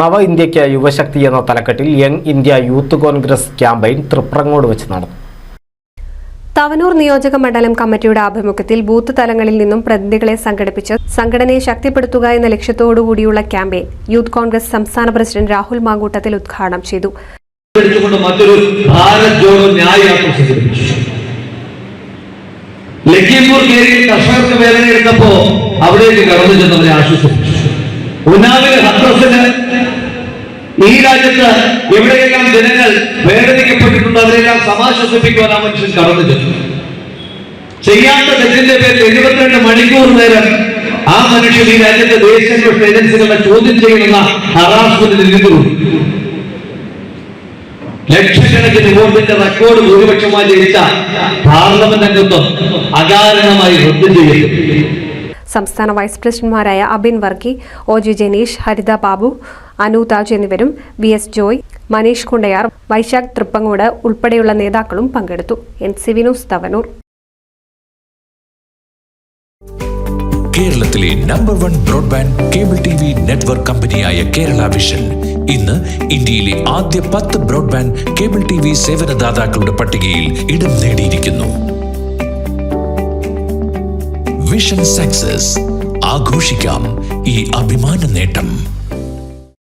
നവ ഇന്ത്യയ്ക്ക് യുവശക്തി എന്ന തലക്കെട്ടിൽ young India youth Congress campaign Triprangode വെച്ച് നടന്നു. തവനൂർ നിയോജക മണ്ഡലം കമ്മിറ്റിയുടെ ആഭിമുഖ്യത്തിൽ ബൂത്ത് തലങ്ങളിൽ നിന്നും പ്രതിനിധികളെ സംഘടിപ്പിച്ച് സംഘടനയെ ശക്തിപ്പെടുത്തുക എന്ന ലക്ഷ്യത്തോടുകൂടിയുള്ള ക്യാമ്പയിൻ യൂത്ത് കോൺഗ്രസ് സംസ്ഥാന പ്രസിഡന്റ് രാഹുൽ മാങ്കൂട്ടത്തിൽ ഉദ്ഘാടനം ചെയ്തു. ലഖീംപൂർ കേരിയിൽ കർഷകർക്ക് വേദന എടുത്തപ്പോ അവിടേക്ക് കടന്നു ചെന്നവരെ ആശ്വസിപ്പിച്ചു. ഉന്നാവിലെ ഹത്രസിന് ഈ രാജ്യത്ത് എവിടെയെല്ലാം ജനങ്ങൾ വേദനിക്കപ്പെട്ടിട്ടുണ്ട് അവരെല്ലാം സമാശ്വസിപ്പിക്കുവാൻ ആ മനുഷ്യൻ കടന്നു ചെന്നു. ചെയ്യാത്ത തെറ്റിന്റെ പേരിൽ 72 മണിക്കൂർ നേരം ആ മനുഷ്യൻ ഈ രാജ്യത്തെ ദേശീയ ഏജൻസികളുടെ ചോദ്യം ചെയ്യുന്ന ഹറാസ്മെന്റിൽ നിന്നുകൊണ്ടു. ലക്ഷക്കണക്കിന് വോട്ടിന്റെ റെക്കോർഡ് ഭൂരിപക്ഷമായി ജയിച്ച പാർലമെന്റ് അംഗത്വം അകാരണമായി റദ്ദു ചെയ്തു. സംസ്ഥാന വൈസ് പ്രസിഡന്റുമാരായ അബിൻ വർക്കി, ഒ ജി ജനീഷ്, ഹരിത ബാബു, അനു താജ് എന്നിവരും VS ജോയ്, മനീഷ് കുണ്ടയാർ, വൈശാഖ് തൃപ്പങ്ങോട് ഉൾപ്പെടെയുള്ള നേതാക്കളും പങ്കെടുത്തു. NCV news Thavanur. കേരളത്തിലെ number 1 broadband cable TV network കമ്പനിയായ കേരള വിഷൻ ഇന്ന് ഇന്ത്യയിലെ ആദ്യ 10 ബ്രോഡ്ബാൻഡ് കേബിൾ TV സേവനദാതാക്കളുടെ പട്ടികയിൽ ഇടം നേടിയിരിക്കുന്നു. വിഷൻ സക്സസ് ആഘോഷിക്കാം ഈ അഭിമാന നേട്ടം.